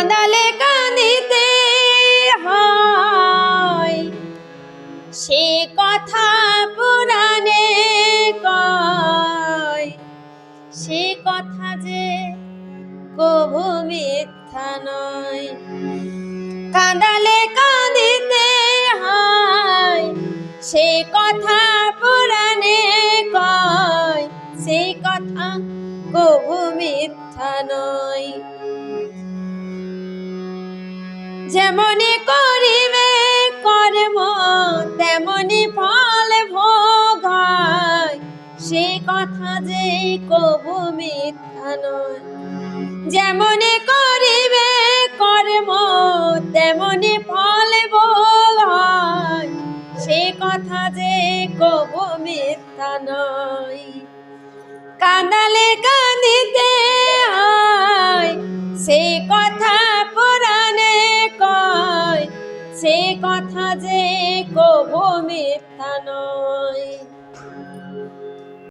কাঁদালে কাঁদিতে হয়, সে কথা পুরাণে কয়, সে কথা যে কভু মিথ্যা নয়। কাঁদালে কাঁদিতে হয়, সে কথা পুরাণে কয়, সেই কথা কভু মিথ্যা নয়। যেমনি করিবে কর্ম তেমনি ফল ভোগ হয়, সে কথা যে কভু মিথ্যা নয়। যেমনি করিবে কর্ম তেমনি ফল ভোগ হয়, সে কথা যে কভু মিথ্যা নয়। কাঁদালে কাঁদিতে হয়, সে কথা পুরাণে কয়, সে কথা যে কভু মিথ্যা নয়।